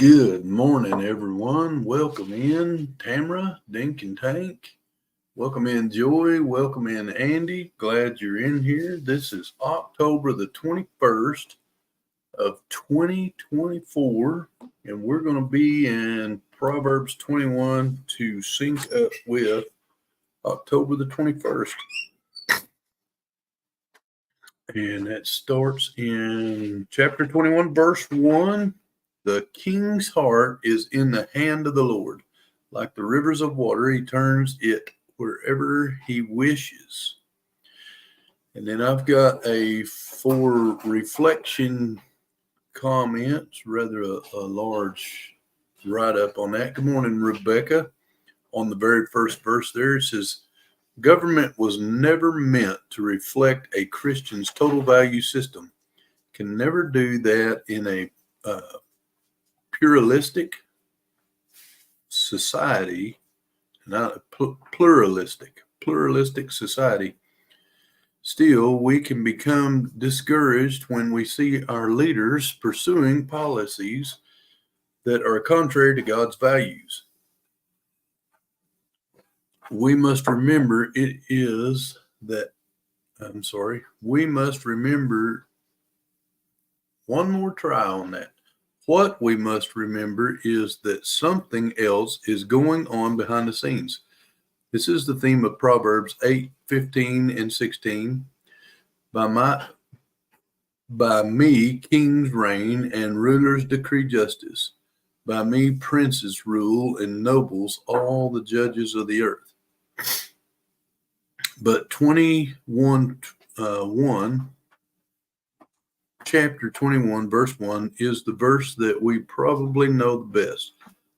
Good morning, everyone. Welcome in, Tamara, Dink, and Tank. Welcome in, Joy. Welcome in, Andy. Glad you're in here. This is October the 21st of 2024, and we're going to be in Proverbs 21 to sync up with October the 21st. And that starts in chapter 21, verse 1. The king's heart is in the hand of the Lord. Like the rivers of water, he turns it wherever he wishes. And then I've got for reflection comments, rather a large write-up on that. Good morning, Rebecca. On the very first verse there, it says, government was never meant to reflect a Christian's total value system. Can never do that in a pluralistic society, not a pluralistic society. Still, we can become discouraged when we see our leaders pursuing policies that are contrary to God's values. We must remember we must remember one more try on that. What we must remember is that something else is going on behind the scenes. This is the theme of Proverbs 8:15 and 16. By me, kings reign and rulers decree justice. By me, princes rule and nobles, all the judges of the earth. But 21:1. Chapter 21, verse 1 is the verse that we probably know the best.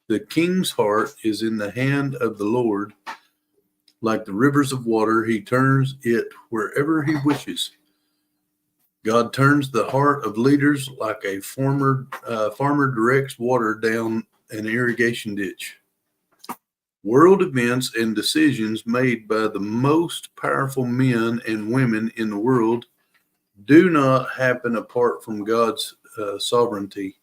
The king's heart is in the hand of the Lord. Like the rivers of water, he turns it wherever he wishes. God turns the heart of leaders like a farmer directs water down an irrigation ditch. World events and decisions made by the most powerful men and women in the world do not happen apart from God's sovereignty.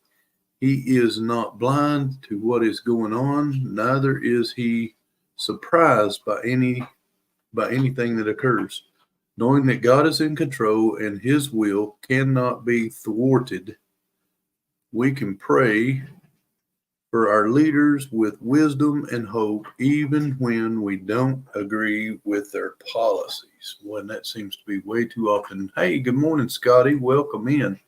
He is not blind to what is going on, neither is he surprised by anything that occurs. Knowing that God is in control and his will cannot be thwarted, we can pray for our leaders with wisdom and hope, even when we don't agree with their policies. When that seems to be way too often. Hey, good morning, Scotty. Welcome in.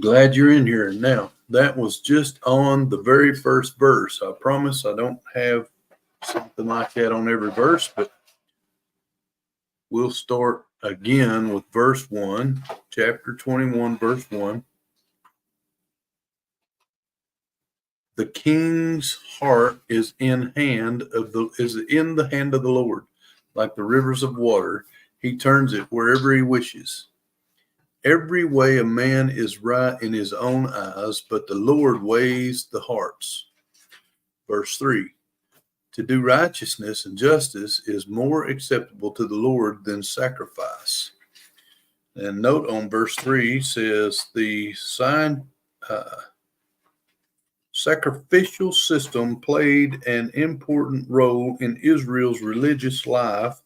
Glad you're in here. Now, that was just on the very first verse. I promise I don't have something like that on every verse, but we'll start again with verse 1, chapter 21, verse 1. The king's heart is in the hand of the Lord, like the rivers of water. He turns it wherever he wishes. Every way of man is right in his own eyes, but the Lord weighs the hearts. Verse 3. To do righteousness and justice is more acceptable to the Lord than sacrifice. And note on verse 3 says the sacrificial system played an important role in Israel's religious life,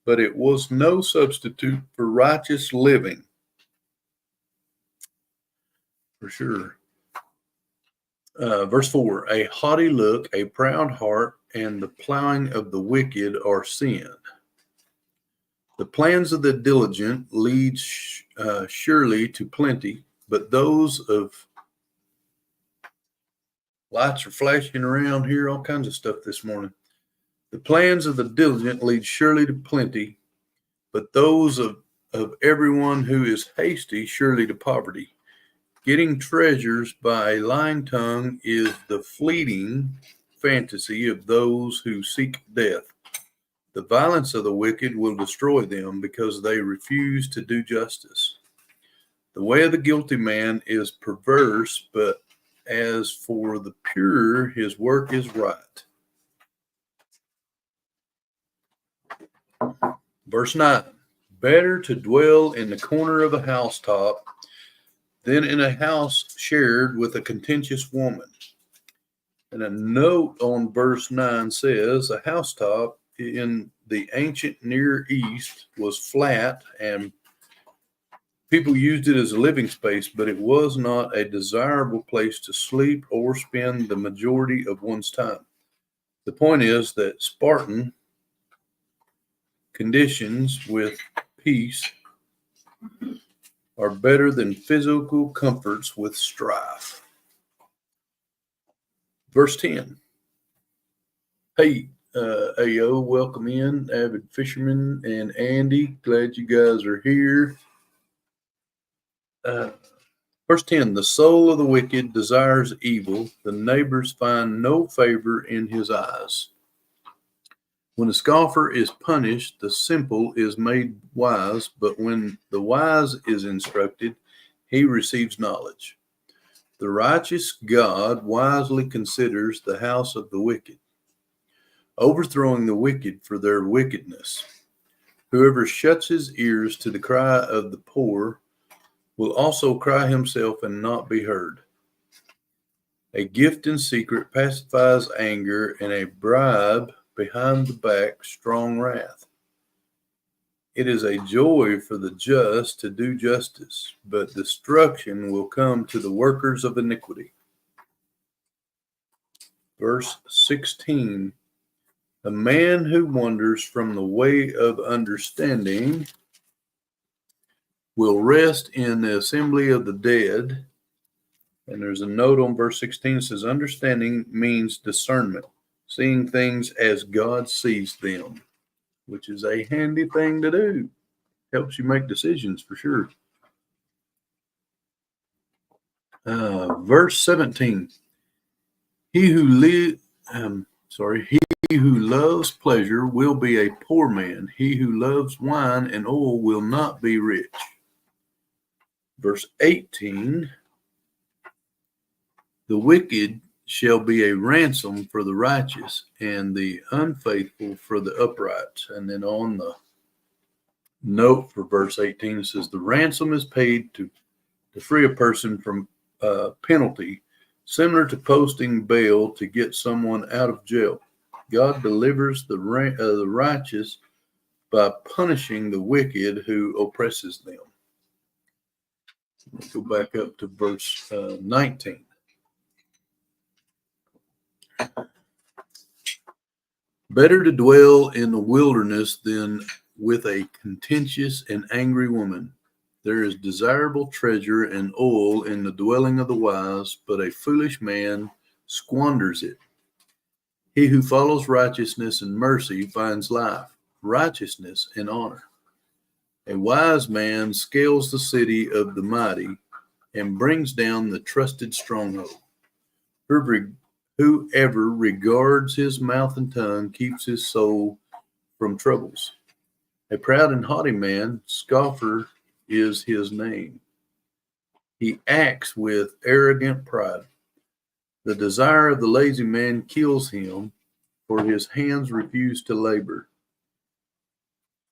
but it was no substitute for righteous living. For sure. Verse 4, a haughty look, a proud heart, and the plowing of the wicked are sin. The plans of the diligent lead surely to plenty, but those of lights are flashing around here, all kinds of stuff this morning. The plans of the diligent lead surely to plenty, but those of everyone who is hasty surely to poverty. Getting treasures by a lying tongue is the fleeting fantasy of those who seek death. The violence of the wicked will destroy them because they refuse to do justice. The way of the guilty man is perverse, but as for the pure, his work is right. Verse 9, better to dwell in the corner of a housetop than in a house shared with a contentious woman. And a note on verse 9 says a housetop in the ancient Near East was flat and people used it as a living space, but it was not a desirable place to sleep or spend the majority of one's time. The point is that Spartan conditions with peace are better than physical comforts with strife. Verse 10. Hey, AO, welcome in, Avid Fisherman and Andy. Glad you guys are here. Verse 10, the soul of the wicked desires evil. The neighbors find no favor in his eyes. When a scoffer is punished, the simple is made wise, but when the wise is instructed, he receives knowledge. The righteous God wisely considers the house of the wicked, overthrowing the wicked for their wickedness. Whoever shuts his ears to the cry of the poor will also cry himself and not be heard. A gift in secret pacifies anger, and a bribe behind the back strong wrath. It is a joy for the just to do justice, but destruction will come to the workers of iniquity. Verse 16, a man who wanders from the way of understanding will rest in the assembly of the dead. And there's a note on verse 16 that says, understanding means discernment, seeing things as God sees them, which is a handy thing to do. Helps you make decisions for sure. Verse 17, he who loves pleasure will be a poor man. He who loves wine and oil will not be rich. Verse 18, the wicked shall be a ransom for the righteous, and the unfaithful for the upright. And then on the note for verse 18, it says, the ransom is paid to free a person from penalty, similar to posting bail to get someone out of jail. God delivers the righteous by punishing the wicked who oppresses them. Let's go back up to verse 19. Better to dwell in the wilderness than with a contentious and angry woman. There is desirable treasure and oil in the dwelling of the wise, but a foolish man squanders it. He who follows righteousness and mercy finds life, righteousness and honor. A wise man scales the city of the mighty and brings down the trusted stronghold. Whoever regards his mouth and tongue keeps his soul from troubles. A proud and haughty man, scoffer is his name. He acts with arrogant pride. The desire of the lazy man kills him, for his hands refuse to labor.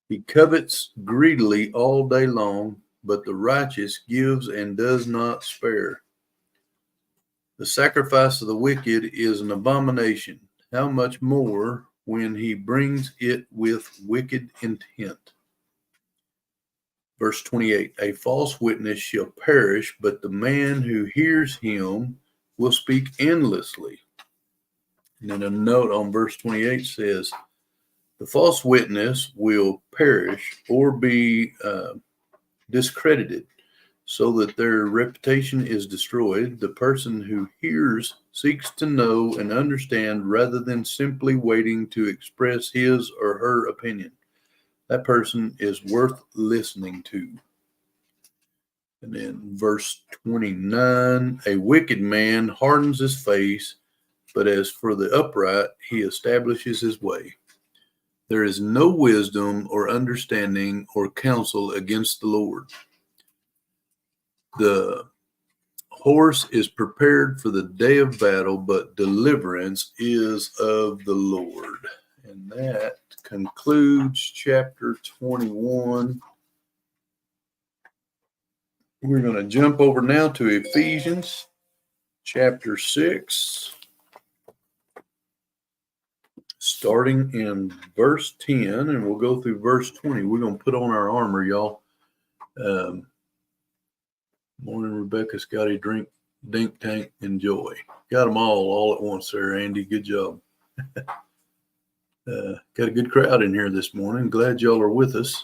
He covets greedily all day long, but the righteous gives and does not spare. The sacrifice of the wicked is an abomination. How much more when he brings it with wicked intent? Verse 28, a false witness shall perish, but the man who hears him will speak endlessly. And then a note on verse 28 says, the false witness will perish or be discredited, so that their reputation is destroyed. The person who hears seeks to know and understand rather than simply waiting to express his or her opinion. That person is worth listening to. And then verse 29, a wicked man hardens his face, but as for the upright, he establishes his way. There is no wisdom or understanding or counsel against the Lord. The horse is prepared for the day of battle, but deliverance is of the Lord. And that concludes chapter 21. We're going to jump over now to Ephesians chapter 6, starting in verse 10, and we'll go through verse 20. We're going to put on our armor, y'all. Morning, Rebecca, Scotty, Drink, Dink, Tank, and Joy. Got them all at once there, Andy. Good job. Got a good crowd in here this morning. Glad y'all are with us.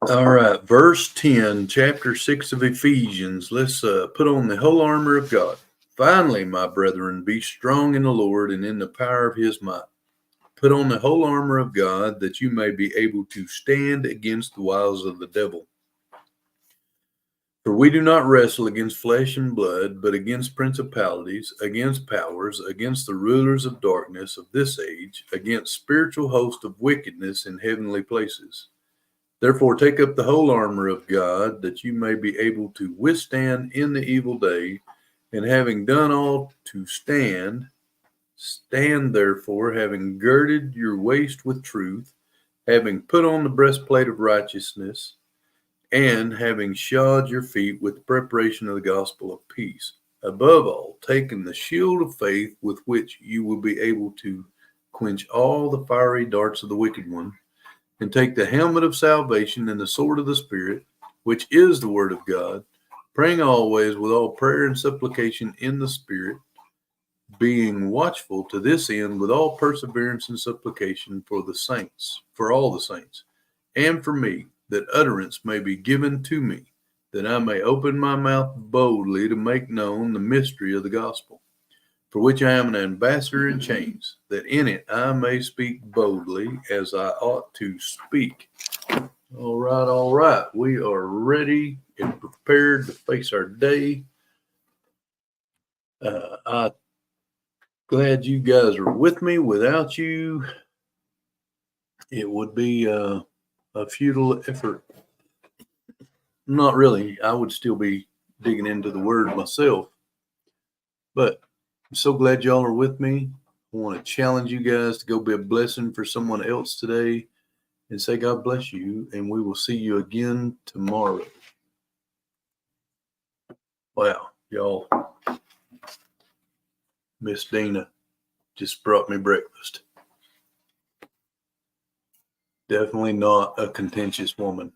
All right, verse 10, chapter 6 of Ephesians. Let's put on the whole armor of God. Finally, my brethren, be strong in the Lord and in the power of his might. Put on the whole armor of God, that you may be able to stand against the wiles of the devil. For we do not wrestle against flesh and blood, but against principalities, against powers, against the rulers of darkness of this age, against spiritual hosts of wickedness in heavenly places. Therefore, take up the whole armor of God, that you may be able to withstand in the evil day, and having done all to stand, stand therefore, having girded your waist with truth, having put on the breastplate of righteousness, and having shod your feet with the preparation of the gospel of peace. Above all, taking the shield of faith, with which you will be able to quench all the fiery darts of the wicked one, and take the helmet of salvation and the sword of the Spirit, which is the word of God, praying always with all prayer and supplication in the Spirit, being watchful to this end with all perseverance and supplication for the saints, for all the saints, and for me, that utterance may be given to me, that I may open my mouth boldly to make known the mystery of the gospel, for which I am an ambassador in chains, that in it I may speak boldly as I ought to speak. All right. We are ready and prepared to face our day. I'm glad you guys are with me. Without you, it would be a futile effort. Not really. I would still be digging into the word myself. But I'm so glad y'all are with me. I want to challenge you guys to go be a blessing for someone else today and say God bless you, and we will see you again tomorrow. Wow, y'all. Miss Dina just brought me breakfast. Definitely not a contentious woman.